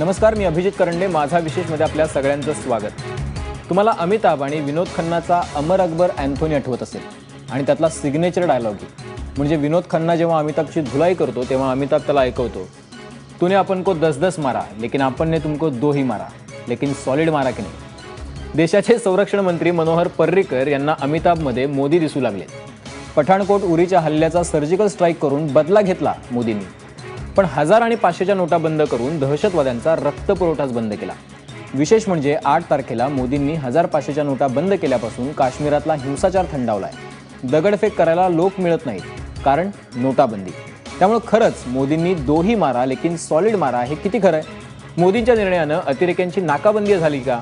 नमस्कार, मी अभिजित करंडे. माझा विशेषमध्ये आपल्या सगळ्यांचं स्वागत. तुम्हाला अमिताभ आणि विनोद खन्नाचा अमर अकबर अँथोनी आठवत असेल आणि त्यातला सिग्नेचर डायलॉग म्हणजे विनोद खन्ना जेव्हा अमिताभची धुलाई करतो तेव्हा अमिताभ त्याला ऐकवतो, तूने अपन को 10-10 मारा लेकिन अपन ने तुमको 2 ही मारा, लेकिन सॉलिड मारा की नाही. देशाचे संरक्षण मंत्री मनोहर पर्रिकर यांना अमिताभमध्ये मोदी दिसू लागले. पठाणकोट उरीच्या हल्ल्याचा सर्जिकल स्ट्राईक करून बदला घेतला मोदींनी, पण 1000 आणि 500च्या नोटा बंद करून दहशतवाद्यांचा रक्तपुरवठाच बंद केला. विशेष म्हणजे 8 तारखेला मोदींनी 1000-500च्या नोटा बंद केल्यापासून काश्मीरातला हिंसाचार थंडावलाय. दगडफेक करायला लोक मिळत नाहीत, कारण नोटाबंदी. त्यामुळे खरंच मोदींनी 2 ही मारा लेकिन सॉलिड मारा हे किती खरं आहे? मोदींच्या निर्णयानं अतिरेक्यांची नाकाबंदी झाली का?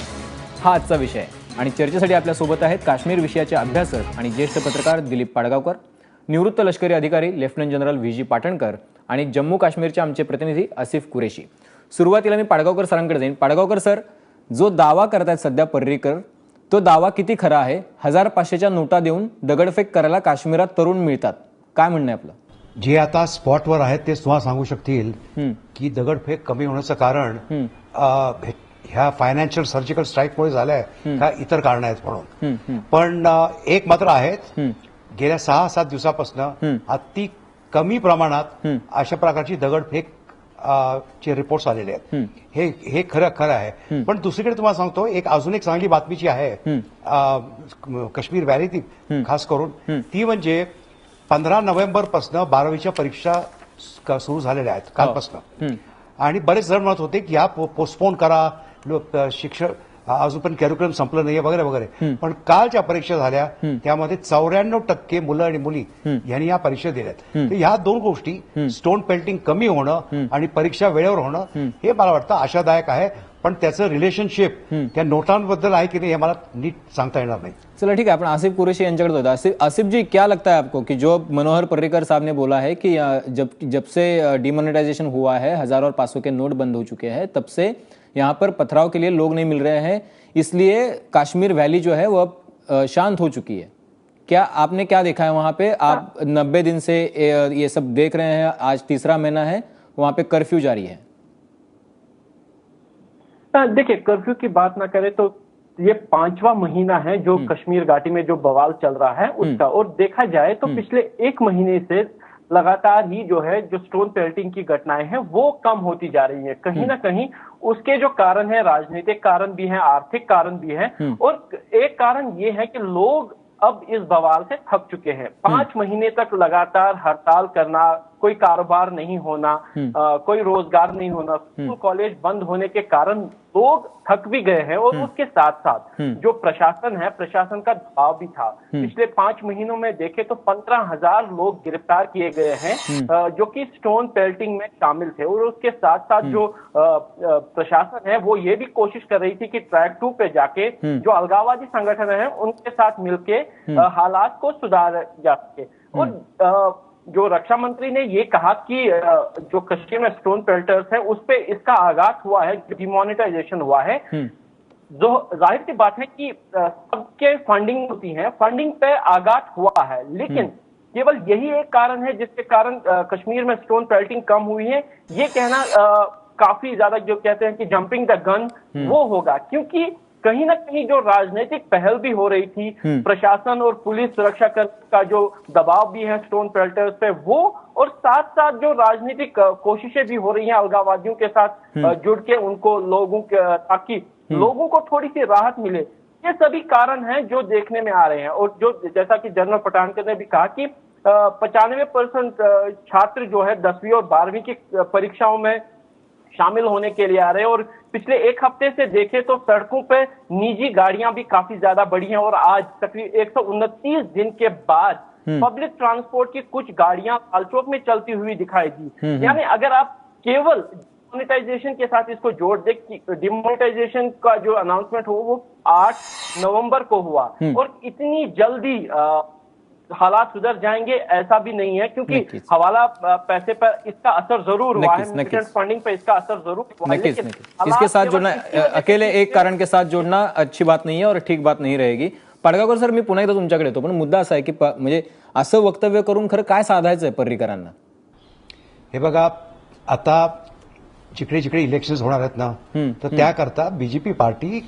हा आजचा विषय आहे. आणि चर्चेसाठी आपल्यासोबत आहेत काश्मीर विषयाचे अभ्यासक आणि ज्येष्ठ पत्रकार दिलीप पाडगावकर, निवृत्त लष्करी अधिकारी लेफ्टनंट जनरल व्ही.जी. पाटणकर आणि जम्मू काश्मीरचे आमचे प्रतिनिधी आसिफ कुरेशी. सुरुवातीला मी पाडगावकर सरांकडे जाईन. पाडगावकर सर, जो दावा करतायत सध्या पर्रिकर, तो दावा किती खरा आहे? 1000-500च्या नोटा देऊन दगडफेक करायला काश्मीरात तरुण मिळतात, काय म्हणणं आहे आपलं? जे आता स्पॉटवर आहेत ते तुम्हाला सांगू शकतील की दगडफेक कमी होण्याचं कारण ह्या फायनान्शियल सर्जिकल स्ट्राईकमुळे झालंय का इतर कारण आहेत म्हणून. पण एक मात्र आहेत, गेल्या 6-7 दिवसापासून अति कमी प्रमाणात अशा प्रकारची दगडफेक चे रिपोर्ट्स आलेले आहेत. हे खरं आहे. पण दुसरीकडे तुम्हाला सांगतो, अजून एक चांगली बातमीची आहे काश्मीर व्हॅली खास करून, ती म्हणजे 15 नोव्हेंबरपासून 12वीच्या परीक्षा सुरू झालेल्या आहेत कालपासून. आणि बरेच जण म्हणत होते की ह्या पोस्टपोन करा, शिक्षण अजून पण कॅरिक्युलम संपलं नाहीये वगैरे वगैरे. पण काल ज्या परीक्षा झाल्या त्यामध्ये 94% मुलं आणि मुली यांनी या परीक्षा दिल्यात. तर ह्या दोन गोष्टी, स्टोन पेल्टिंग कमी होणं आणि परीक्षा वेळेवर होणं, हे मला वाटतं आशादायक आहे. पण त्याचं रिलेशनशिप त्या नोटांबद्दल आहे की नाही हे मला नीट सांगता येणार नाही. चला ठीक है, अपन आसिफ कुरैशी यांच्याकडे होता. आसिफ जी, क्या लगता है आपको कि जो मनोहर पर्रिकर साहब ने बोला है कि जब से डिमोनेटाइजेशन हुआ है, 1000 और 500 के नोट बंद हो चुके हैं, तब से यहाँ पर पथराव के लिए लोग नहीं मिल रहे हैं, इसलिए कश्मीर वैली जो है वो अब शांत हो चुकी है. आपने क्या देखा है वहां पे? आप 90 दिन से ये सब देख रहे हैं, आज 3रा महीना है, वहां पे कर्फ्यू जारी है. देखिए, कर्फ्यू की बात ना करें तो ये 5वां महीना है जो कश्मीर घाटी में जो बवाल चल रहा है उसका. और देखा जाए तो पिछले 1 महीने से लगातार ही जो है जो स्टोन पेल्टिंग की घटनाएं हैं वो कम होती जा रही है. कहीं ना कहीं उसके जो कारण है, राजनीतिक कारण भी है, आर्थिक कारण भी है. और एक कारण ये है कि लोग अब इस बवाल से थक चुके हैं. 5 महीने तक लगातार हड़ताल करना, कोई कारोबार नहीं होना, कोई रोजगार नहीं होना, स्कूल कॉलेज बंद होने के कारण लोग थक भी गए हैं. और उसके साथ साथ जो प्रशासन है, प्रशासन का दबाव भी था. पिछले 5 महीनों में देखे तो 15,000 लोग गिरफ्तार किए गए हैं जो कि स्टोन पेल्टिंग में शामिल थे. और उसके साथ साथ जो प्रशासन है वो ये भी कोशिश कर रही थी कि ट्रैक 2 पे जाके जो अलगाववादी संगठन है उनके साथ मिलके हालात को सुधारा जा सके. और जो रक्षा मंत्री ने ये कहा कि जो कश्मीर में स्टोन पेल्टर्स है उस पे इसका आगाज हुआ है, डिमोनेटाइजेशन हुआ है. जो जाहिर सी बात है कि सबके फंडिंग होती है, फंडिंग पे आगाज हुआ है, लेकिन केवल यही एक कारण है जिसके कारण कश्मीर में स्टोन पेल्टिंग कम हुई है, ये कहना काफी ज्यादा, जो कहते हैं कि जंपिंग द गन, वो होगा. क्योंकि कहीं ना कहीं जो राजनीतिक पहल भी हो रही थी, प्रशासन और पुलिस सुरक्षा का जो दबाव भी है स्टोन पेल्टर्स पे, वो, और साथ साथ जो राजनीतिक कोशिशें भी हो रही हैं अलगाववादियों के साथ जुड़ के उनको ताकि लोगों को थोड़ी सी राहत मिले, ये सभी कारण हैं जो देखने में आ रहे हैं. और जो जैसा कि जनरल पठानकर ने भी कहा कि 95% छात्र जो है 10वीं और 12वीं की परीक्षाओं में शामिल होने के लिए आ रहे हैं. और पिछले 1 हफ्ते से देखें तो सड़कों पे निजी गाड़ियां भी काफी ज्यादा बढ़ी हैं. और आज तकरीबन 129 दिन के बाद पब्लिक ट्रांसपोर्ट की कुछ गाड़ियां लालचौक में चलती हुई दिखाई दी. यानी अगर आप केवल डिमोनेटाइजेशन के साथ इसको जोड़ दे, डिमोनेटाइजेशन का जो अनाउंसमेंट हो वो 8 नवंबर को हुआ, और इतनी जल्दी हालात सुधर जाएंगे ऐसा भी नहीं है, क्योंकि हवाला पैसे पर इसका असर जरूर हुआ है, मिलिटेंट फंडिंग पर इसका असर जरूर हुआ है. लेकिन इसके साथ जोड़ना, अकेले एक कारण के साथ जोड़ना अच्छी बात नहीं है और ठीक बात नहीं रहेगी. पाडगावकर सर, मी पुन्हा एकदा तुमच्याकडे येतो, पण मुद्दा असा आहे की म्हणजे असं वक्तव्य करून खरं काय साधायचंय पर्रिकरांना? हे बघा, आता जिकडे जिकडे इलेक्शन्स होणार आहेत ना, तर त्याकरता बीजेपी पार्टी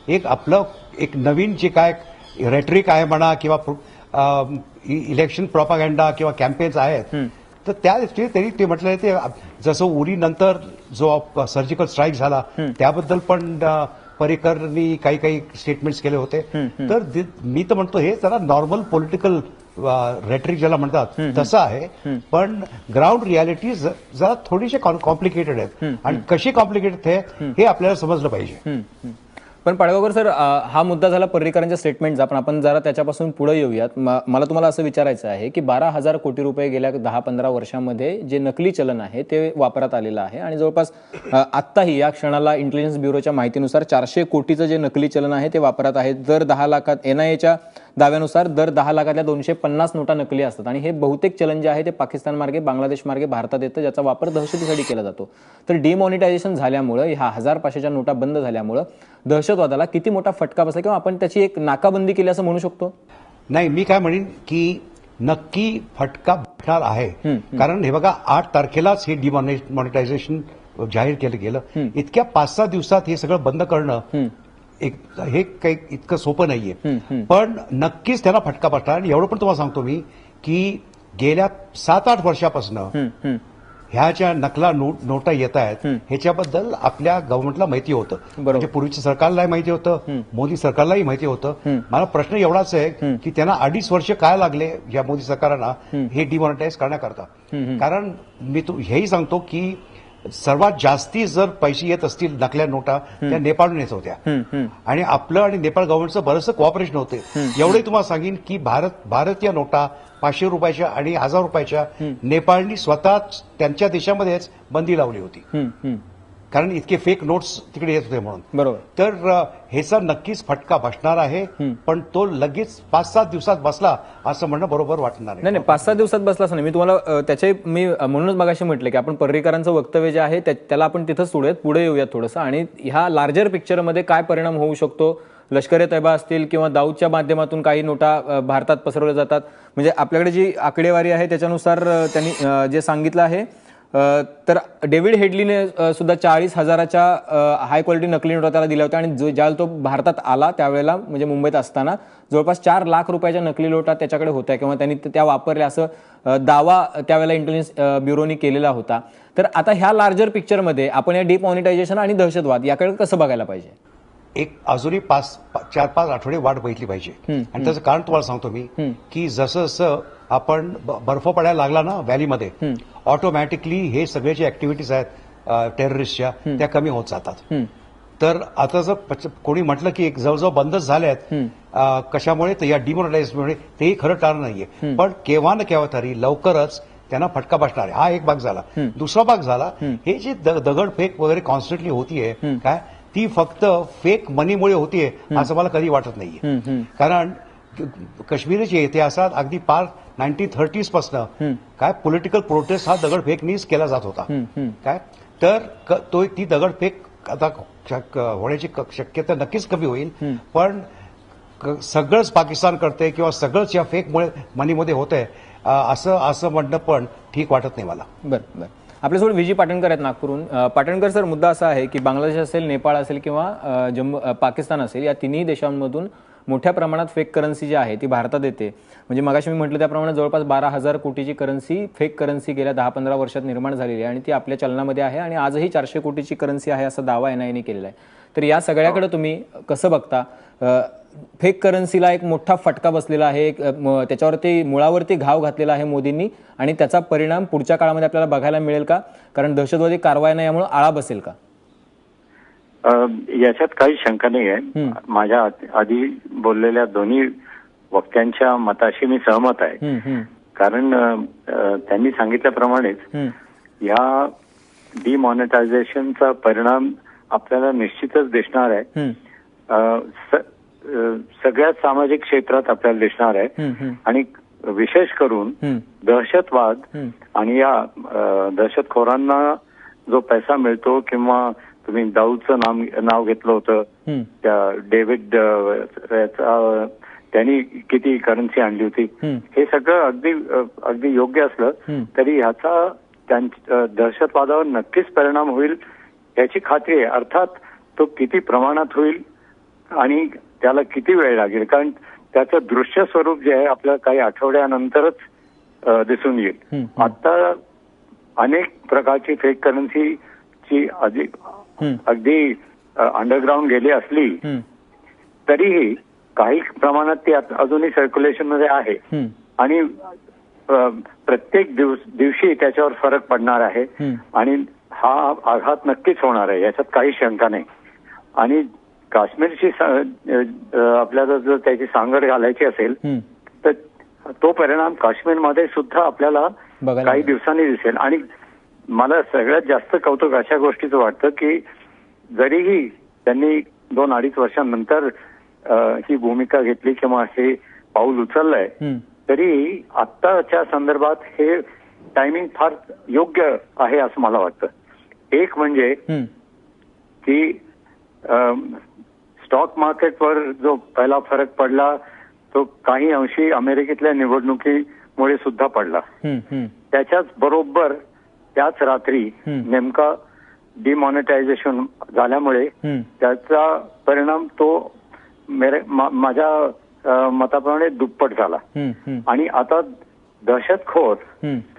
एक आपलं एक नवीन जे काय रेटरिक आहे म्हणा किंवा इलेक्शन प्रोपागंडा किंवा कॅम्पेन्स आहेत, तर त्या दृष्टीने त्यांनी ते म्हटलं ते जसं उरी नंतर जो सर्जिकल स्ट्राईक झाला त्याबद्दल पण पर्रिकरनी काही काही स्टेटमेंट्स केले होते. तर मी तर म्हणतो हे जरा नॉर्मल पॉलिटिकल रेटरिक ज्याला म्हणतात तसं आहे, पण ग्राउंड रियालिटी जरा थोडीशी कॉम्प्लिकेटेड आहेत आणि कशी कॉम्प्लिकेटेड आहे हे आपल्याला समजलं पाहिजे. पण पाडगावकर सर, हा मुद्दा झाला पर्रिकरांच्या स्टेटमेंटचा, पण आपण जरा त्याच्यापासून पुढे येऊयात. मला तुम्हाला असं विचारायचं आहे की 12,000 कोटी रुपये गेल्या 10-15 वर्षांमध्ये जे नकली चलन आहे ते वापरात आलेलं आहे आणि जवळपास आत्ताही या क्षणाला इंटेलिजन्स ब्युरोच्या माहितीनुसार 400 कोटीचं जे नकली चलन आहे ते वापरात आहे. दर 10 लाखात NIAच्या दाव्यानुसार दर 10 लाखातल्या 250 नोटा नकली असतात आणि हे बहुतेक चलन जे आहे ते पाकिस्तान मार्गे बांगलादेश मार्गे भारतात येतं, ज्याचा वापर दहशतीसाठी केला जातो. तर डिमॉनिटायझेशन झाल्यामुळं, ह्या 1000-500च्या नोटा बंद झाल्यामुळं दहशतवादाला किती मोठा फटका बसला किंवा आपण त्याची एक नाकाबंदी केली असं म्हणू शकतो? नाही, मी काय म्हणेन की नक्की फटका बसणार आहे. कारण हे बघा 8 तारखेलाच हे डिमॉनिटायझेशन जाहीर केलं गेलं. इतक्या 5-6 दिवसात हे सगळं बंद करणं हे काही इतकं सोपं नाहीये, पण नक्कीच त्यांना फटका बसणार. आणि एवढं पण तुम्हाला सांगतो मी की गेल्या 7-8 वर्षापासून ह्या ज्या नकला नोटा येत आहेत ह्याच्याबद्दल आपल्या गव्हर्नमेंटला माहिती होतं, म्हणजे पूर्वीच्या सरकारलाही माहिती होतं, मोदी सरकारलाही माहिती होतं. मला प्रश्न एवढाच आहे की त्यांना 2.5 वर्ष काय लागले या मोदी सरकारांना हे डिमॉनिटाईज करण्याकरता. कारण मी हेही सांगतो की सर्वात जास्ती जर पैसे येत असतील नकल्या नोटा त्या नेपाळहून येत होत्या आणि आपलं आणि नेपाळ गव्हर्नमेंटचं बरंचसं कॉपरेशन होते. एवढंही तुम्हाला सांगेन की भारतीय नोटा 500 रुपयाच्या आणि 1000 रुपयाच्या नेपाळनी स्वतः त्यांच्या देशामध्येच बंदी लावली होती, कारण इतके फेक नोट्स तिकडे येत होते म्हणून. बरोबर. तर ह्याचा नक्कीच फटका बसणार आहे, पण तो लगेच 5-7 दिवसात बसला असं म्हणणं बरोबर वाटणार नाही. 5-7 दिवसात बसला असं नाही. मी तुम्हाला त्याचे मी म्हणूनच मगाशी म्हटलं की आपण पर्रिकरांचं वक्तव्य जे आहे त्याला आपण तिथंच सोडूयात, पुढे येऊयात थोडंसं, आणि ह्या लार्जर पिक्चरमध्ये काय परिणाम होऊ शकतो. लष्कर-ए तैयबा असतील किंवा दाऊदच्या माध्यमातून काही नोटा भारतात पसरवल्या जातात. म्हणजे आपल्याकडे जी आकडेवारी आहे त्याच्यानुसार त्यांनी जे सांगितलं आहे, तर डेव्हिड हेडलीने सुद्धा 40,000च्या हाय क्वालिटी नकली नोटा त्याला दिल्या होत्या आणि ज्यावेळेला तो भारतात आला त्यावेळेला, म्हणजे मुंबईत असताना, जवळपास 4 लाख रुपयाच्या नकली नोटा त्याच्याकडे होत्या किंवा त्यांनी त्या वापरल्या असं दावा त्यावेळेला इंटेलिजन्स ब्युरोनी केलेला होता. तर आता ह्या लार्जर पिक्चरमध्ये आपण या डिमॉनिटायझेशन आणि दहशतवाद याकडे कसं बघायला पाहिजे? एक अजूनही 4-5 आठवडे वाट बघितली पाहिजे. आणि त्याचं कारण तुम्हाला सांगतो मी की जसं जसं आपण बर्फ पडायला लागला ना व्हॅलीमध्ये, ऑटोमॅटिकली हे सगळे जे ऍक्टिव्हिटीज आहेत टेररिस्टच्या त्या कमी होत जातात. तर आता जर कोणी म्हटलं की जवळजवळ बंदच झाले आहेत कशामुळे, तर या डिमॉनिटायझेशनमुळे, तेही खरं कारण नाहीये. पण केव्हा ना केव्हा तरी लवकरच त्यांना फटका बसणार आहे. हा एक भाग झाला. दुसरा भाग झाला, हे जे दगडफेक वगैरे कॉन्स्टंटली होतीये काय, ती फक्त फेक मनीमुळे होतीये असं मला कधी वाटत नाहीये. कारण काश्मीरच्या इतिहासात अगदी पार 1930s पासून काय पॉलिटिकल प्रोटेस्ट हा दगडफेकनीच केला जात होता काय. तर ती दगडफेक आता होण्याची शक्यता नक्कीच कमी होईल, पण सगळंच पाकिस्तान करते किंवा सगळंच या फेकमुळे मनीमध्ये होतंय असं म्हणणं पण ठीक वाटत नाही मला. बरं. आपल्यासोबत विजी पाटणकर आहेत नागपूरहून. पाटणकर सर, मुद्दा असा आहे की बांगलादेश असेल, नेपाळ असेल किंवा पाकिस्तान असेल, या तिन्ही देशांमधून मोठ्या प्रमाणात फेक करन्सी जी आहे ती भारतात येते. म्हणजे मगाशी मी म्हटलं त्याप्रमाणे जवळपास 12,000 कोटीची करन्सी, फेक करन्सी गेल्या 10-15 वर्षात निर्माण झालेली आहे आणि ती आपल्या चलनामध्ये आहे आणि आजही 400 कोटीची करन्सी आहे असा दावा NIAने केलेला आहे. तर या सगळ्याकडे तुम्ही कसं बघता? फेक करन्सीला एक मोठा फटका बसलेला आहे, त्याच्यावरती मुळावरती घाव घातलेला आहे मोदींनी, आणि त्याचा परिणाम पुढच्या काळामध्ये आपल्याला बघायला मिळेल का? कारण दहशतवादी कारवायांना यामुळे आळा बसेल का? याच्यात काही शंका नाही आहे. माझ्या आधी बोललेल्या दोन्ही वक्त्यांच्या मताशी मी सहमत आहे. कारण त्यांनी सांगितल्याप्रमाणेच या डिमॉनिटायझेशनचा परिणाम आपल्याला निश्चितच दिसणार आहे. सगळ्याच सामाजिक क्षेत्रात आपल्याला दिसणार आहे आणि विशेष करून दहशतवाद आणि या दहशतखोरांना जो पैसा मिळतो, किंवा तुम्ही दाऊदचं नाव घेतलं होतं, त्या डेव्हिड त्यांनी किती करन्सी आणली होती, हे सगळं अगदी योग्य असलं तरी ह्याचा दहशतवादावर नक्कीच परिणाम होईल याची खात्री आहे. अर्थात तो किती प्रमाणात होईल आणि त्याला किती वेळ लागेल, कारण त्याचं दृश्य स्वरूप जे आहे आपल्याला काही आठवड्यानंतरच दिसून येईल. आता अनेक प्रकारची फेक करन्सीची अगदी अंडरग्राउंड गेली असली तरीही काही प्रमाणात ती अजूनही सर्क्युलेशन मध्ये आहे आणि प्रत्येक दिवशी त्याच्यावर फरक पडणार आहे आणि हा आघात नक्कीच होणार आहे, याच्यात काही शंका नाही. आणि काश्मीरची आपल्याला जर त्याची सांगड घालायची असेल तर तो परिणाम काश्मीरमध्ये सुद्धा आपल्याला काही दिवसांनी दिसेल. आणि मला सगळ्यात जास्त कौतुक अशा गोष्टीचं वाटतं की जरीही त्यांनी 2-2.5 वर्षांनंतर ही भूमिका घेतली किंवा असे पाऊल उचललंय तरी आत्ताच्या संदर्भात हे टायमिंग फार योग्य आहे असं मला वाटतं. एक म्हणजे की स्टॉक मार्केटवर जो पहिला फरक पडला तो काही अंशी अमेरिकेतल्या निवडणुकीमुळे सुद्धा पडला. त्याच्याच बरोबर त्याच रात्री नेमका डिमॉनिटायझेशन झाल्यामुळे त्याचा परिणाम तो माझ्या मताप्रमाणे दुप्पट झाला. आणि आता दहशतखोर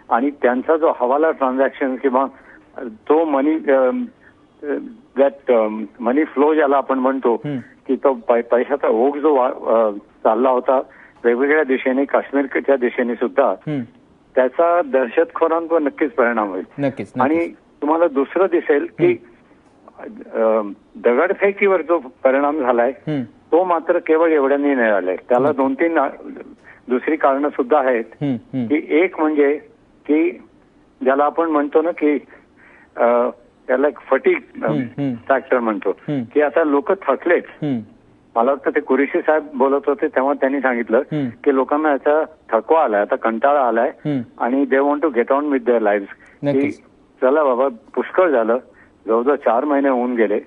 आणि त्यांचा जो हवाला ट्रान्झॅक्शन किंवा तो मनी फ्लो ज्याला आपण म्हणतो की तो पैशाचा ओघ जो चालला होता वेगवेगळ्या दिशेने, काश्मीरच्या दिशेने सुद्धा, त्याचा दहशतखोरांवर नक्कीच परिणाम होईल. आणि तुम्हाला दुसरं दिसेल की दगडफेकीवर जो परिणाम झालाय तो मात्र केवळ एवढ्यांनी नाही आलाय. त्याला 2-3 दुसरी कारणं सुद्धा आहेत. की एक म्हणजे की ज्याला आपण म्हणतो ना की त्याला एक फटीग फॅक्टर म्हणतो की आता लोक थकलेत. मला वाटतं ते कुरेशी साहेब बोलत होते तेव्हा त्यांनी सांगितलं की लोकांना याचा थकवा आलाय, आता कंटाळा आलाय आणि they want to get on with their live. की चला बाबा पुष्कळ झालं, जवळजवळ 4 महिने होऊन गेले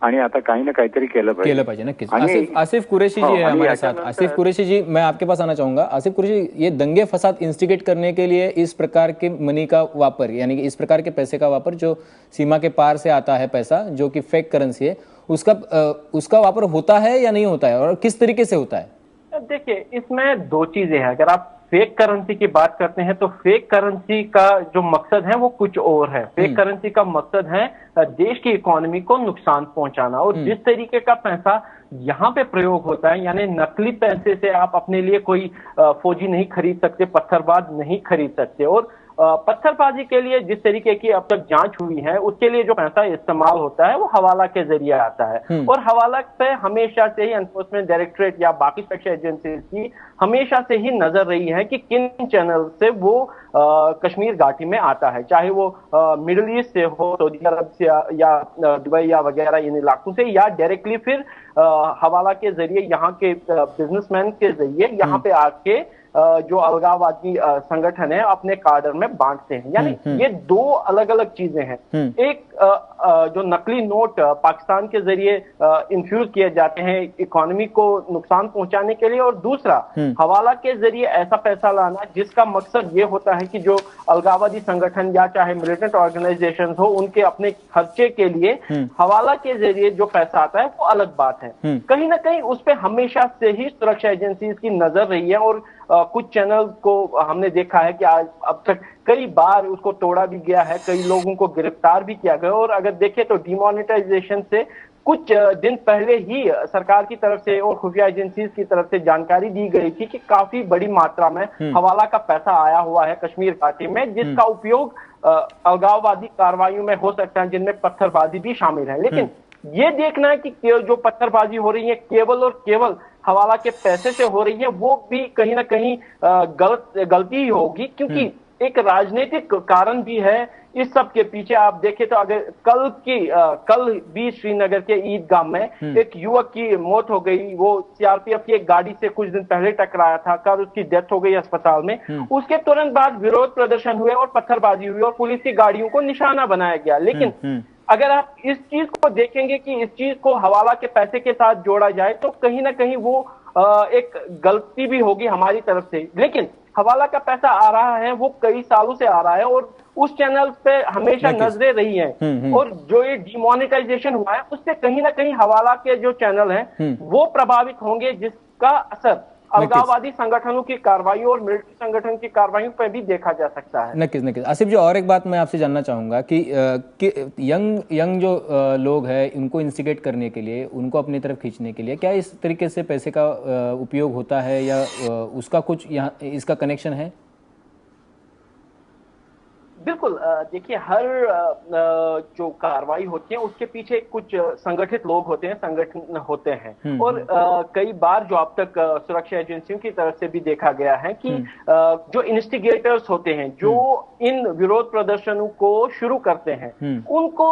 आणि आता काही ना काहीतरी केलं पाहिजे. नक्कीच. आसिफ कुरैशी जी है हमारे साथ. आसिफ कुरैशी जी, मैं आपके पास आना चाहूंगा. आसिफ कुरैशी, ये दंगे फसाद इंस्टिगेट करने के लिए इस प्रकार के मनी का वापर, यानी कि इस प्रकार के पैसे का वापर जो सीमा के पार से आता है पैसा, जो कि फेक करेंसी है, उसका वापर होता है या नहीं होता है और किस तरीके से होता है? देखिए, इसमें 2 चीजें हैं. अगर आप फेक करेंसी की बात करते हैं तो फेक करेंसी का जो मकसद है वो कुछ और है. फेक करेंसी का मकसद है देश की इकोनॉमी को नुकसान पहुंचाना. और जिस तरीके का पैसा यहाँ पे प्रयोग होता है, यानी नकली पैसे से आप अपने लिए कोई फौजी नहीं खरीद सकते, पत्थरबाज नहीं खरीद सकते. और पत्थरबाजी के लिए जिस तरीके की अब तक जांच हुई है उसके लिए जो पैसा इस्तेमाल होता है वो हवाला के जरिए आता है. और हवाला पे हमेशा से ही एनफोर्समेंट डायरेक्टरेट या बाकी स्पेशल एजेंसीज की हमेशा से ही नजर रही है कि किन चैनल से वो कश्मीर घाटी में आता है, चाहे वो मिडिल ईस्ट से हो, सऊदी अरब से या दुबई या वगैरह इन इलाकों से, या डायरेक्टली फिर हवाला के जरिए यहाँ के बिजनेसमैन के जरिए यहाँ पे आके जो अलगाववादी संगठन है अपने काडर में बांटते हैं. यानी ये 2 अलग अलग चीजें हैं. एक जो नकली नोट पाकिस्तान के जरिए इन्फ्यूज किए जाते हैं इकोनॉमी को नुकसान पहुंचाने के लिए, और दूसरा हवाला के जरिए ऐसा पैसा लाना जिसका मकसद ये होता है कि जो अलगाववादी संगठन या चाहे मिलिटेंट ऑर्गेनाइजेशन हो उनके अपने खर्चे के लिए हवाला के जरिए जो पैसा आता है वो अलग बात है. कहीं ना कहीं उस पर हमेशा से ही सुरक्षा एजेंसीज की नजर रही है. और कुछ चैनल को हमने देखा है कि आज अब तक कई बार उसको तोड़ा भी गया है, कई लोगों को गिरफ्तार भी किया गया. और अगर देखें तो डिमोनेटाइजेशन से कुछ दिन पहले ही सरकार की तरफ से और खुफिया एजेंसीज की तरफ से जानकारी दी गई थी कि काफी बड़ी मात्रा में हवाला का पैसा आया हुआ है कश्मीर घाटी में, जिसका उपयोग अलगाववादी कार्रवाइयों में हो सकता है, जिनमें पत्थरबाजी भी शामिल है. लेकिन ये देखना है कि जो पत्थरबाजी हो रही है केवल और केवल हवाला के पैसे से हो रही है, वो भी कहीं ना कहीं गलती ही होगी, क्योंकि एक राजनीतिक कारण भी है इस सब के पीछे. आप देखें तो अगर कल भी श्रीनगर के ईदगाह में एक युवक की मौत हो गई, वो सीआरपीएफ की एक गाड़ी से कुछ दिन पहले टकराया था, कल उसकी डेथ हो गई अस्पताल में. उसके तुरंत बाद विरोध प्रदर्शन हुए और पत्थरबाजी हुई और पुलिस की गाड़ियों को निशाना बनाया गया. लेकिन अगर आप इस चीज को देखेंगे कि इस चीज को हवाला के पैसे के साथ जोड़ा जाए तो कहीं ना कहीं वो एक गलती भी होगी हमारी तरफ से. लेकिन हवाला का पैसा आ रहा है वो कई सालों से आ रहा है और उस चैनल पे हमेशा नजरें रही हैं, और जो ये डिमोनेटाइजेशन हुआ है उससे कहीं ना कहीं हवाला के जो चैनल हैं वो प्रभावित होंगे, जिसका असर अलगाववादी संगठनों की कार्रवाइयों और मिलिट्री संगठन की कार्रवाइयों पर भी देखा जा सकता है। नक्कीच नक्कीच। आसिफ जी, और एक बात मैं आपसे जानना चाहूंगा कि यंग जो लोग हैं, उनको इंस्टिगेट करने के लिए, उनको अपनी तरफ खींचने के लिए क्या इस तरीके से पैसे का उपयोग होता है, या उसका कुछ यहाँ इसका कनेक्शन है? बिल्कुल, देखिए हर जो कार्रवाई होती है उसके पीछे कुछ संगठित लोग होते हैं, संगठन होते हैं, और कई बार जो अब तक सुरक्षा एजेंसियों की तरफ से भी देखा गया है कि जो इन्वेस्टिगेटर्स होते हैं, जो इन विरोध प्रदर्शनों को शुरू करते हैं, उनको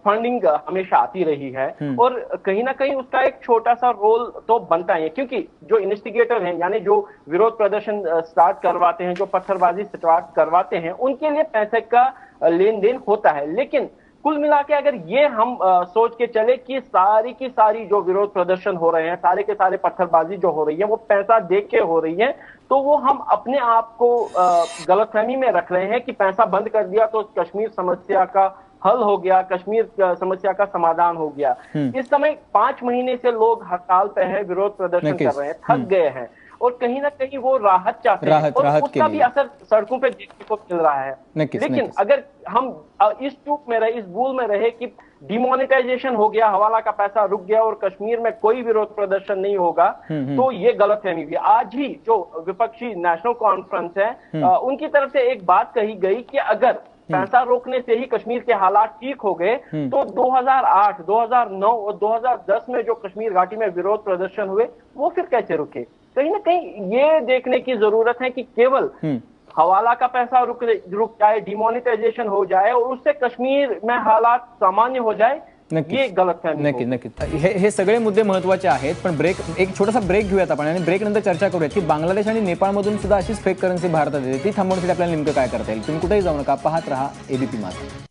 फंडिंग हमेशा आती रही है, और कहीं ना कहीं उसका एक छोटा सा रोल तो बनता है, क्योंकि जो इन्वेस्टिगेटर हैं, यानी जो विरोध प्रदर्शन स्टार्ट करवाते हैं, जो पत्थरबाजी स्टार्ट करवाते हैं, उनके लिए पैसे का लेन देन होता है। लेकिन कुल मिला के अगर ये हम सोच के चले कि सारी की सारी जो विरोध प्रदर्शन हो रहे हैं, सारे के सारे पत्थरबाजी जो हो रही है वो पैसा देख के हो रही है, तो वो हम अपने आप को गलतफहमी में रख रहे हैं कि पैसा बंद कर दिया तो कश्मीर समस्या का हल हो गया, कश्मीर समस्या का समाधान हो गया। इस समय 5 महीने से लोग हड़ताल पे हैं, विरोध प्रदर्शन कर रहे हैं, थक गए हैं, और कहीं ना कहीं वो राहत चाहते हैं, और उसका भी असर सड़कों पे देखने को मिल रहा है। लेकिन अगर हम इस चूक में रहे, इस भूल में रहे कि डिमोनेटाइजेशन हो गया, हवाला का पैसा रुक गया और कश्मीर में कोई विरोध प्रदर्शन नहीं होगा, तो ये गलतफहमी हुई। आज ही जो विपक्षी नेशनल कॉन्फ्रेंस है, उनकी तरफ से एक बात कही गई कि अगर पैसा रोकने से ही कश्मीर के हालात ठीक हो गए, तो 2008, 2009 और 2010 में जो कश्मीर घाटी में विरोध प्रदर्शन हुए वो फिर कैसे रुके। कहीं ना कहीं ये देखने की जरूरत है कि केवल हवाला का पैसा रुक जाए, डिमोनेटाइजेशन हो जाए और उससे कश्मीर में हालात सामान्य हो जाए, ये गलतफहमी। नक्कीच हे सगळे मुद्दे महत्त्वाचे आहेत, पण एक छोटासा ब्रेक घेऊयात आपण, आणि ब्रेक नंतर चर्चा करूयात की बांगलादेश आणि नेपाळमधून सुद्धा अशीच फेक करन्सी भारतात येते, ती थांबवण्यासाठी आपल्याला नेमकं काय करता येईल। तुम्ही कुठेही जाऊ नका, पाहत रहा एबीपी माझा।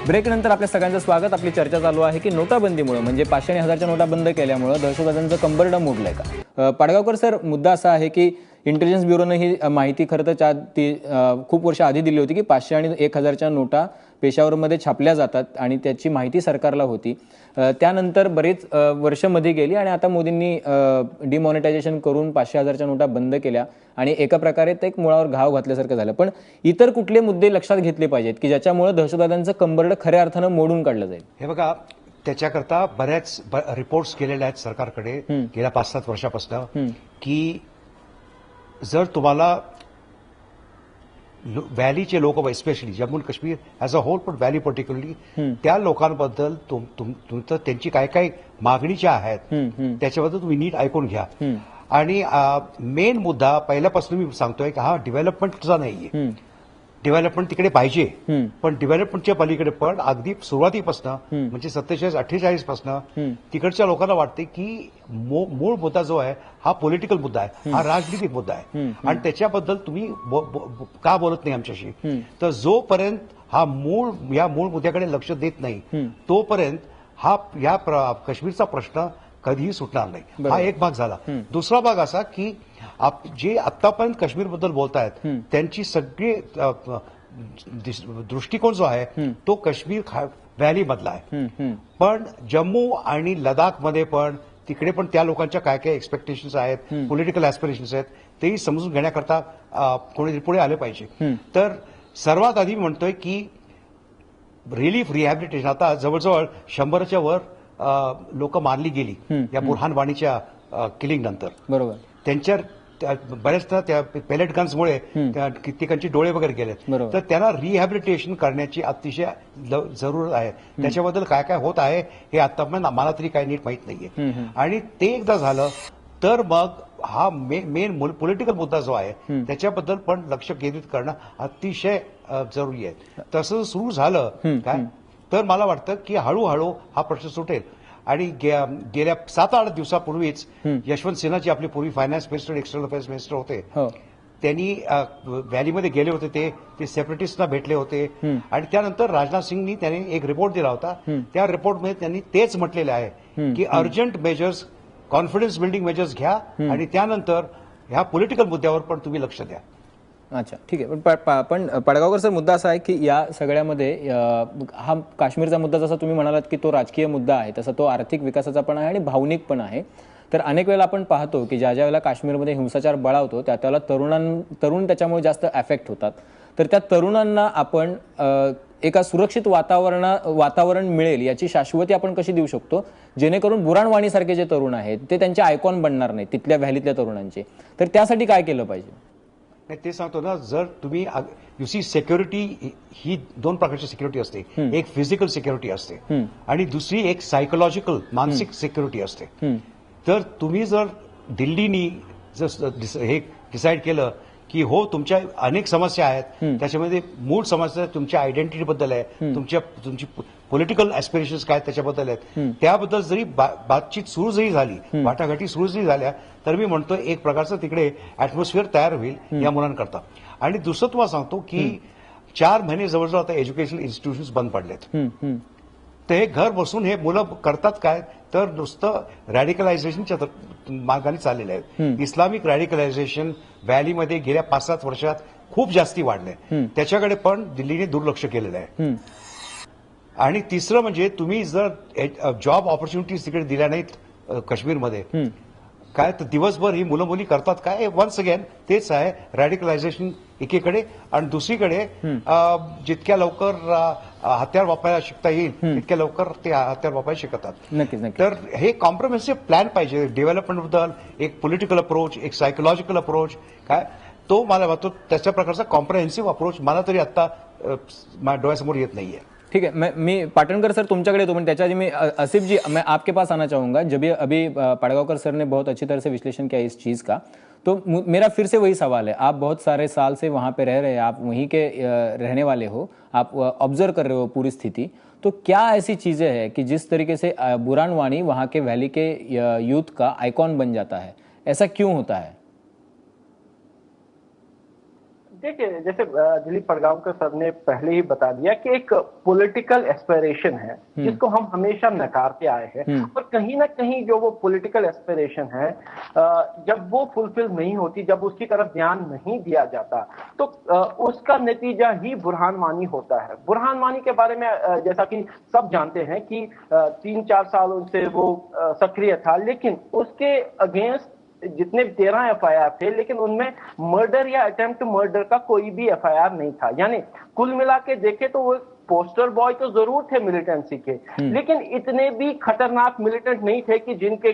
ब्रेक नंतर आपल्या सगळ्यांचं स्वागत। आपली चर्चा चालू आहे की नोटाबंदीमुळे, म्हणजे 500 आणि 1000च्या नोटा बंद केल्यामुळे दहशतवाद्यांचं कंबरडं मोडलंय का। पाडगावकर सर, मुद्दा असा आहे की इंटेलिजन्स ब्युरोने ही माहिती खरं तर खूप वर्ष आधी दिली होती की 500 आणि 1000च्या नोटा पेशावरमध्ये छापल्या जातात आणि त्याची माहिती सरकारला होती। त्यानंतर बरेच वर्ष मध्ये गेली आणि आता मोदींनी डिमॉनिटायझेशन करून 500-1000च्या नोटा बंद केल्या आणि एका प्रकारे ते एक मुळावर घाव घातल्यासारखं झालं। पण इतर कुठले मुद्दे लक्षात घेतले पाहिजेत की ज्याच्यामुळे दहशतवाद्यांचं कंबरडं खऱ्या अर्थानं मोडून काढलं जाईल? हे बघा, त्याच्याकरता बऱ्याच रिपोर्ट्स केलेले आहेत सरकारकडे गेल्या 5-7 वर्षापासून की जर तुम्हाला व्हॅलीचे लोक, स्पेशली जम्मू आणि काश्मीर ॲज अ होल, पण व्हॅली पर्टिक्युलरली, त्या लोकांबद्दल तुमचं त्यांची काय काय मागणीच्या आहेत त्याच्याबद्दल तुम्ही नीट ऐकून घ्या। आणि मेन मुद्दा पहिल्यापासून मी सांगतोय की हा डेव्हलपमेंटचा नाहीये, डेव्हलपमेंट तिकडे पाहिजे, पण डेव्हलपमेंटच्या पलीकडे पण अगदी सुरुवातीपासून म्हणजे 47-48 पासून तिकडच्या लोकांना वाटते की मूळ मुद्दा जो आहे हा पॉलिटिकल मुद्दा आहे, हा राजनीतिक मुद्दा आहे, आणि त्याच्याबद्दल तुम्ही का बोलत नाही आमच्याशी। तर जोपर्यंत हा मूळ मुद्द्याकडे लक्ष देत नाही तोपर्यंत या काश्मीरचा प्रश्न कधीही सुटणार नाही। हा एक भाग झाला। दुसरा भाग असा की जे आतापर्यंत काश्मीरबद्दल बोलतायत त्यांची सगळी दृष्टिकोन जो आहे तो काश्मीर व्हॅली मधला आहे, पण जम्मू आणि लडाखमध्ये पण तिकडे पण त्या लोकांच्या काय काय एक्सपेक्टेशन्स आहेत, पॉलिटिकल ऍस्पिरेशन्स आहेत, तेही समजून घेण्याकरता कोणी पुढे आले पाहिजे। तर सर्वात आधी म्हणतोय की रिलीफ रिहॅबिलिटेशन, आता जवळजवळ 100च्या वर लोक मारली गेली या बुरहान वाणीच्या किलिंग नंतर। बरोबर, त्यांच्या बऱ्याचदा त्या पेलेट गन्समुळे कित्येकांचे डोळे वगैरे गेले, तर त्यांना रिहॅबिलिटेशन करण्याची अतिशय जरूरत आहे। त्याच्याबद्दल काय काय होत आहे हे आतापर्यंत मला तरी काही नीट माहीत नाहीये, आणि ते एकदा झालं तर मग हा मेन पॉलिटिकल मुद्दा जो आहे त्याच्याबद्दल पण लक्ष केंद्रित करणं अतिशय जरुरी आहे। तसं सुरू झालं काय तर मला वाटतं की हळूहळू हा प्रश्न सुटेल। आणि गेल्या 7-8 दिवसापूर्वीच यशवंत सिन्हा जी आपली पूर्वी finance minister, external affairs minister होते, त्यांनी व्हॅलीमध्ये गेले होते, ते सेपरेटिस्टना भेटले होते, आणि त्यानंतर राजनाथ सिंगनी त्यांनी एक रिपोर्ट दिला होता। त्या रिपोर्टमध्ये त्यांनी तेच म्हटलेलं आहे की urgent measures, confidence building measures घ्या, आणि त्यानंतर ह्या पॉलिटिकल मुद्द्यावर पण तुम्ही लक्ष द्या. अच्छा, ठीक आहे. पण पडगावकर सर, मुद्दा असा आहे की या सगळ्यामध्ये हा काश्मीरचा मुद्दा जसा तुम्ही म्हणालात की तो राजकीय मुद्दा आहे, तसा तो आर्थिक विकासाचा पण आहे आणि भावनिक पण आहे. तर अनेक वेळेला आपण पाहतो की ज्या वेळेला काश्मीरमध्ये हिंसाचार बळावतो त्या त्यावेळेला तरुण त्याच्यामुळे जास्त अफेक्ट होतात. तर त्या तरुणांना आपण एका सुरक्षित वातावरण मिळेल याची शाश्वती आपण कशी देऊ शकतो, जेणेकरून बुराणवाणीसारखे जे तरुण आहेत ते त्यांचे आयकॉन बनणार नाही तिथल्या व्हॅलीतल्या तरुणांचे. तर त्यासाठी काय केलं पाहिजे? नाही, ते सांगतो ना, जर तुम्ही यू सी सिक्युरिटी ही दोन प्रकारची सिक्युरिटी असते. एक फिजिकल सिक्युरिटी असते आणि दुसरी एक सायकोलॉजिकल मानसिक सिक्युरिटी असते. तर तुम्ही जर दिल्लीनी जर हे डिसाईड केलं की हो तुमच्या अनेक समस्या आहेत, त्याच्यामध्ये मूळ समस्या तुमच्या आयडेंटिटीबद्दल आहे, तुमची पॉलिटिकल ऍस्पिरेशन्स काय त्याच्याबद्दल आहेत, त्याबद्दल जरी बातचीत सुरू जरी झाली, वाटाघाटी सुरू जरी झाल्या, तर मी म्हणतो एक प्रकारचं तिकडे ऍटमॉस्फिअर तयार होईल या मुलांकरता. आणि दुसरं तुम्हाला सांगतो की 4 महिने जवळजवळ आता एज्युकेशनल इन्स्टिट्यूशन्स बंद पडलेत. ते घर बसून हे मुलं करतात काय, तर नुसतं रॅडिकलायझेशनच्या मार्गाने चाललेले आहेत. इस्लामिक रॅडिकलायझेशन व्हॅलीमध्ये गेल्या 5-7 वर्षात खूप जास्ती वाढलंय. त्याच्याकडे पण दिल्लीने दुर्लक्ष केलेलं आहे. आणि तिसरं म्हणजे तुम्ही जर जॉब ऑपॉर्च्युनिटीज तिकडे दिल्या नाहीत काश्मीरमध्ये, काय तर दिवसभर ही मुलं मुली करतात काय, वन्स अगेन तेच आहे, रॅडिकलायझेशन एकीकडे आणि दुसरीकडे जितक्या लवकर हत्यार वापरायला शिकता येईल तितक्या लवकर ते हत्यार वापरायला शिकतात. नक्कीच नक्कीच. तर हे कॉम्प्रोमेसिव्ह प्लॅन पाहिजे डेव्हलपमेंटबद्दल, एक पॉलिटिकल अप्रोच, एक सायकोलॉजिकल अप्रोच, काय तो मला वाटतो त्याच्या प्रकारचा कॉम्प्रिहेन्सिव्ह अप्रोच मला तरी आता माझ्या डोळ्यासमोर येत नाहीये. ठीक है, मैं पाटनकर सर तुमच्याकडे येतो, पण त्याच्या आधी मैं आसिफ जी मैं आपके पास आना चाहूंगा. जब ये अभी पड़गांवकर सर ने बहुत अच्छी तरह से विश्लेषण किया इस चीज़ का, तो मेरा फिर से वही सवाल है. आप बहुत सारे साल से वहाँ पे रह रहे हैं, आप वहीं के रहने वाले हो, आप ऑब्जर्व कर रहे हो पूरी स्थिति. तो क्या ऐसी चीज़ें हैं कि जिस तरीके से बुरहान वानी वहाँ के वैली के यूथ का आइकॉन बन जाता है, ऐसा क्यों होता है? देखिए, जैसे दिलीप पडगांवकर सर ने पहले ही बता दिया कि एक पॉलिटिकल एस्पिरेशन है जिसको हम हमेशा नकारते आए हैं, और कहीं ना कहीं जो वो पॉलिटिकल एस्पिरेशन है, जब वो फुलफिल नहीं होती, जब उसकी तरफ ध्यान नहीं दिया जाता, तो उसका नतीजा ही बुरहान वानी होता है. बुरहान वानी के बारे में जैसा कि सब जानते हैं कि 3-4 सालों से वो सक्रिय था, लेकिन उसके अगेंस्ट जितने 13 एफआईआर थे, लेकिन उनमें मर्डर या अटेम्प्ट मर्डर का कोई भी एफआईआर नहीं था. यानी कुल मिला के देखे तो वो पोस्टर बॉय तो जरूर थे मिलिटेंसी के, लेकिन इतने भी खतरनाक मिलिटेंट नहीं थे कि जिनके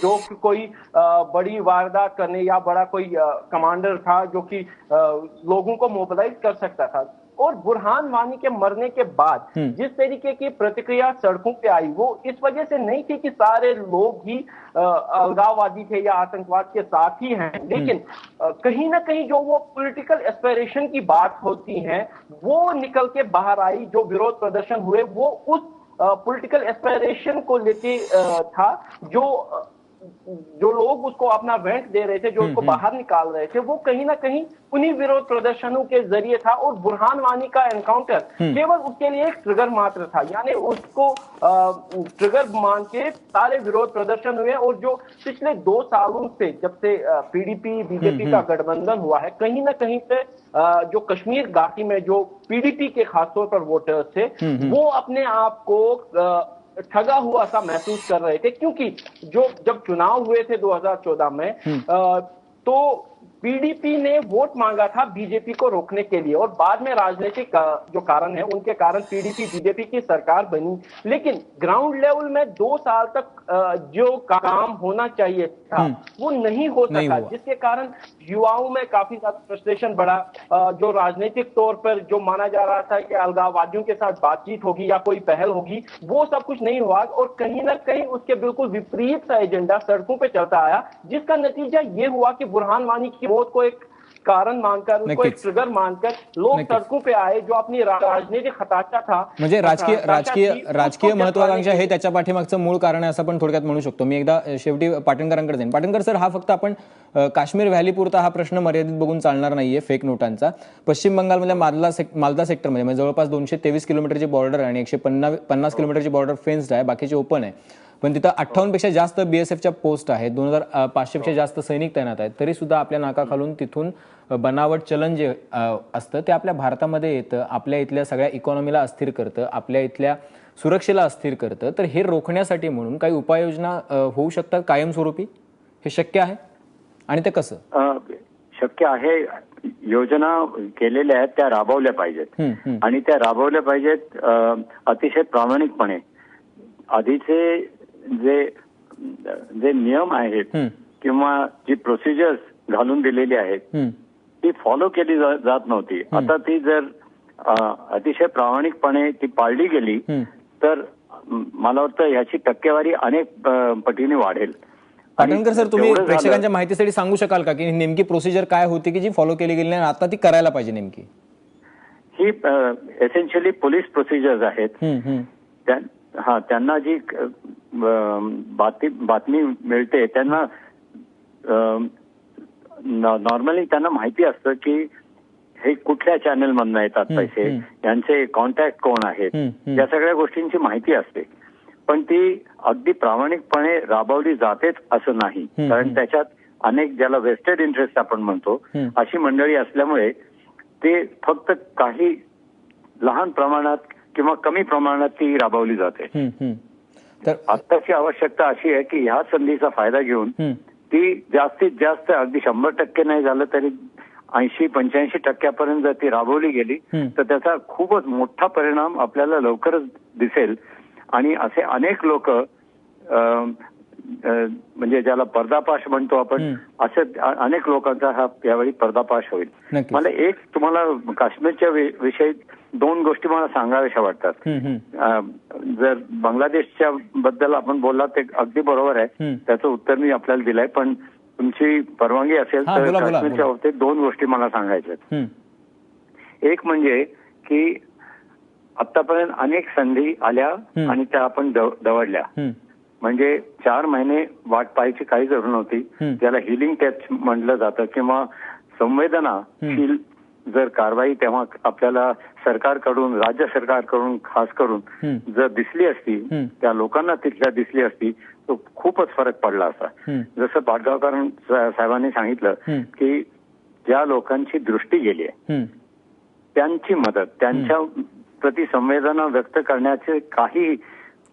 जो कोई बड़ी वारदात करने या बड़ा कोई कमांडर था जो कि लोगों को मोबिलाइज कर सकता था. और बुरहान वानी के मरने के बाद जिस तरीके की प्रतिक्रिया सड़कों पे आई, वो इस वजह से नहीं थी कि सारे लोग ही अलगाववादी थे या आतंकवाद के साथ ही हैं, लेकिन कहीं ना कहीं जो वो पॉलिटिकल एस्पिरेशन की बात होती है वो निकल के बाहर आई. जो विरोध प्रदर्शन हुए वो उस पॉलिटिकल एस्पिरेशन को लेके था. जो लोग उसको अपना वेंट दे रहे थे, जो उसको बाहर निकाल रहे थे, वो कहीं ना कहीं उन्हीं विरोध प्रदर्शनों के जरिए था. और बुरहान वानी का एनकाउंटर केवल उसके लिए एक ट्रिगर मात्र था. यानी उसको ट्रिगर मान के सारे विरोध प्रदर्शन हुए. और जो पिछले 2 सालों से जब से पीडीपी बीजेपी का गठबंधन हुआ है, कहीं ना कहीं पे जो कश्मीर घाटी में जो पीडीपी के खासतौर पर वोटर्स थे, वो अपने आप को ठगा हुआ सा महसूस कर रहे थे. क्योंकि जब चुनाव हुए थे 2014 में, तो पीडीपी ने वोट मांगा था बीजेपी को रोकने के लिए, और बाद में राजनीतिक जो कारण है उनके कारण पीडीपी बीजेपी की सरकार बनी. लेकिन ग्राउंड लेवल में 2 साल तक जो काम होना चाहिए था वो नहीं हो सका, जिसके कारण युवाओं में काफी ज्यादा फ्रस्ट्रेशन बढ़ा. जो राजनीतिक तौर पर जो माना जा रहा था कि अलगाववादियों के साथ बातचीत होगी या कोई पहल होगी, वो सब कुछ नहीं हुआ. और कहीं ना कहीं उसके बिल्कुल विपरीत सा एजेंडा सड़कों पे चलता आया, जिसका नतीजा ये हुआ कि बुरहान वानी की मौत को एक कारण मानकर, उसको एक ट्रिगर मानकर लोग सड़कों पे आए. जो अपनी राजनीतिक हताशा था, म्हणजे राजकीय महत्वाकांक्षा हे त्याच्या पाठीमागचं मूळ कारण आहे असं आपण थोडक्यात म्हणू शकतो. मी एकदा शेवटी पाटणकरांकडे जाईन. पाटणकर सर, हा फक्त आपण काश्मीर व्हॅली पुरता हा प्रश्न मर्यादित बघून चालणार नाहीये फेक नोटांचा. पश्चिम बंगालमधल्या मालदा सेक्टरमध्ये जवळपास 223 किलोमीटरची बॉर्डर आणि 150 किलोमीटरची बॉर्डर फेन्स्ड आहे, बाकीची ओपन आहे. पण तिथं 58 पेक्षा जास्त BSFच्या पोस्ट आहेत, 2500 पेक्षा जास्त सैनिक तैनात आहेत, तरी सुद्धा आपल्या नाकाखालून तिथून बनावट चलन जे असतं ते आपल्या भारतामध्ये येतं, आपल्या इथल्या सगळ्या इकॉनॉमीला अस्थिर करतं, आपल्या इथल्या सुरक्षेला अस्थिर करतं. तर हे रोखण्यासाठी म्हणून काही उपाययोजना होऊ शकतात कायमस्वरूपी? हे शक्य आहे आणि ते कसं शक्य आहे? योजना केलेल्या आहेत त्या राबवल्या पाहिजेत आणि त्या राबवल्या पाहिजेत अतिशय प्रामाणिकपणे. आधीचे जे नियम आहेत किंवा जी प्रोसिजर्स घालून दिलेली आहेत ती फॉलो केली जात नव्हती. आता ती जर अतिशय प्रामाणिकपणे ती पाळली गेली तर मला वाटतं याची टक्केवारी अनेक पटीने वाढेल. पाटणकर सर, तुम्ही प्रेक्षकांच्या माहितीसाठी सांगू शकाल का की नेमकी प्रोसिजर काय होती की जी फॉलो केली गेली नाही आता ती करायला पाहिजे नेमकी? ही एसेन्शियली पोलीस प्रोसिजर्स आहेत. त्यांना जी बातमी मिळते त्यांना नॉर्मली त्यांना माहिती असतं की हे कुठल्या चॅनल मधनं येतात पैसे, यांचे कॉन्टॅक्ट कोण आहेत, या सगळ्या गोष्टींची माहिती असते. पण ती अगदी प्रामाणिकपणे राबवली जातेच असं नाही, कारण त्याच्यात अनेक ज्याला वेस्टेड इंटरेस्ट आपण म्हणतो अशी मंडळी असल्यामुळे ते फक्त काही लहान प्रमाणात किंवा कमी प्रमाणात ती राबवली जाते. तर आत्ताची आवश्यकता अशी आहे की ह्या संधीचा फायदा घेऊन ती जास्तीत जास्त अगदी 100% नाही झालं तरी 80-85% जर ती राबवली गेली तर त्याचा खूपच मोठा परिणाम आपल्याला लवकरच दिसेल. आणि असे अनेक लोक म्हणजे ज्याला पर्दाफाश म्हणतो आपण, असे अनेक लोकांचा हा यावेळी पर्दाफाश होईल. मला एक तुम्हाला काश्मीरच्या विषयी 2 गोष्टी मला सांगाव्याशा वाटतात. जर बांगलादेशच्या बद्दल आपण बोललात ते अगदी बरोबर आहे, त्याचं उत्तर मी आपल्याला दिलंय, पण तुमची परवानगी असेल तर काश्मीरच्या बाबतीत 2 गोष्टी मला सांगायच्या. एक म्हणजे की आतापर्यंत अनेक संधी आल्या आणि त्या आपण दवडल्या. म्हणजे 4 महिने वाट पाहायची काही जरूर नव्हती. त्याला हिलिंग टेस्ट म्हटलं जातं किंवा संवेदनाशील जर कारवाई तेव्हा आपल्याला सरकारकडून, राज्य सरकारकडून खास करून जर दिसली असती, त्या लोकांना तिथल्या दिसली असती तर खूपच फरक पडला असता. जसं पाटगावकर साहेबांनी सांगितलं की ज्या लोकांची दृष्टी गेली आहे त्यांची मदत, त्यांच्या प्रति संवेदना व्यक्त करण्याचे काही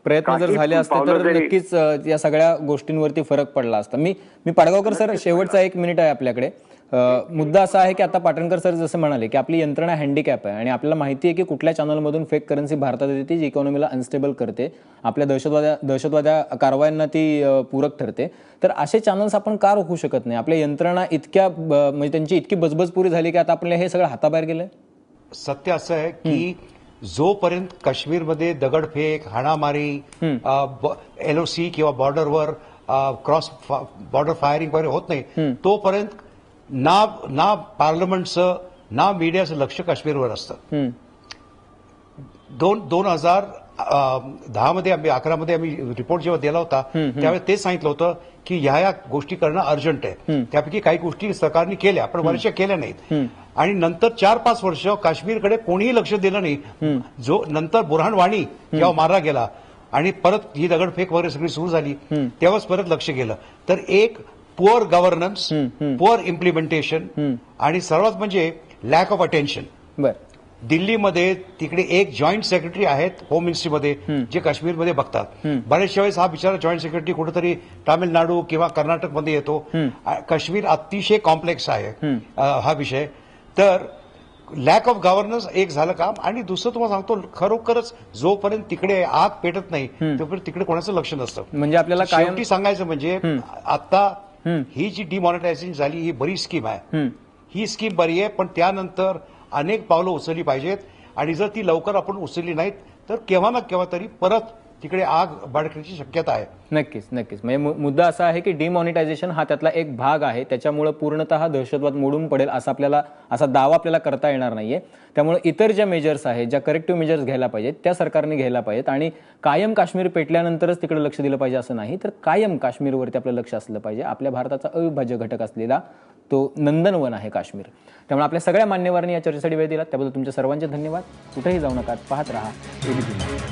प्रयत्न जर झाले असते तर नक्कीच या सगळ्या गोष्टींवरती फरक पडला असता. मी पाडगावकर सर, शेवटचा 1 मिनिट आहे आपल्याकडे. मुद्दा असा आहे की आता पाटणकर सर जसं म्हणाले की आपली यंत्रणा हँडिकॅप आहे आणि आपल्याला माहिती आहे की कुठल्या चॅनलमधून फेक करन्सी भारतात येते जी इकॉनॉमीला अनस्टेबल करते, आपल्या दहशतवाद्या कारवायांना ती पूरक ठरते. तर असे चॅनल्स आपण का रोखू शकत नाही? आपल्या यंत्रणा इतक्या म्हणजे त्यांची इतकी बजबजपुरी झाली की आता आपल्याला हे सगळं हाताबाहेर गेलंय. सत्य असं आहे की जोपर्यंत काश्मीरमध्ये दगडफेक, हाणामारी, LOC किंवा बॉर्डरवर क्रॉस बॉर्डर फायरिंग वगैरे होत नाही तोपर्यंत ना पार्लमेंटचं ना मीडियाचं लक्ष काश्मीरवर असतं. 2010 मध्ये 11 मध्ये आम्ही रिपोर्ट जेव्हा दिला होता त्यावेळेस तेच सांगितलं होतं की ह्या गोष्टी करणं अर्जंट आहे. त्यापैकी काही गोष्टी सरकारने केल्या पण वर्ष केल्या नाहीत. आणि नंतर 4-5 वर्ष काश्मीरकडे कोणीही लक्ष दिलं नाही. जो नंतर बुरहान वाणी जेव्हा मारला गेला आणि परत ही दगडफेक वगैरे सगळी सुरू झाली तेव्हाच परत लक्ष गेलं. तर एक पुअर गव्हर्नन्स, पुअर इम्प्लिमेंटेशन आणि सर्वात म्हणजे लॅक ऑफ अटेन्शन. दिल्लीमध्ये तिकडे एक जॉईंट सेक्रेटरी आहेत होम मिनिस्ट्रीमध्ये जे काश्मीरमध्ये बघतात. बऱ्याचशा वेळेस हा बिचारा जॉईंट सेक्रेटरी कुठेतरी तामिळनाडू किंवा कर्नाटकमध्ये येतो. काश्मीर अतिशय कॉम्प्लेक्स आहे हा विषय. तर लॅक ऑफ गव्हर्नन्स एक झालं काम. आणि दुसरं तुम्हाला सांगतो, खरोखरच जोपर्यंत तिकडे आग पेटत नाही तोपर्यंत तिकडे कोणाचं लक्ष नसतं. म्हणजे आपल्याला शेवटी सांगायचं म्हणजे आता ही जी डिमॉनिटायझेशन झाली ही बरी स्कीम आहे. ही स्कीम बरी आहे पण त्यानंतर अनेक पावलं उचलली पाहिजेत आणि जर ती लवकर आपण उचलली नाहीत तर केव्हा ना केव्हा तरी परत तिकडे आग भडकण्याची शक्यता आहे. नक्कीच. म्हणजे मुद्दा असा आहे की डिमॉनिटायझेशन हा त्यातला एक भाग आहे. त्याच्यामुळे पूर्णतः दहशतवाद मोडून पडेल असा दावा आपल्याला करता येणार नाहीये. त्यामुळे इतर ज्या मेजर्स आहेत, ज्या करेक्टिव्ह मेजर्स घ्यायला पाहिजेत त्या सरकारने घ्यायला पाहिजेत. आणि कायम काश्मीर पेटल्यानंतरच तिकडे लक्ष दिलं पाहिजे असं नाही, तर कायम काश्मीरवरती आपलं लक्ष असलं पाहिजे. आपल्या भारताचा अविभाज्य घटक असलेला तो नंदनवन आहे काश्मीर. त्यामुळे आपल्या सगळ्या मान्यवरांनी या चर्चेसाठी वेळ दिला त्याबद्दल तुमच्या सर्वांचे धन्यवाद. कुठेही जाऊ नका, पाहत रहा एबीपी.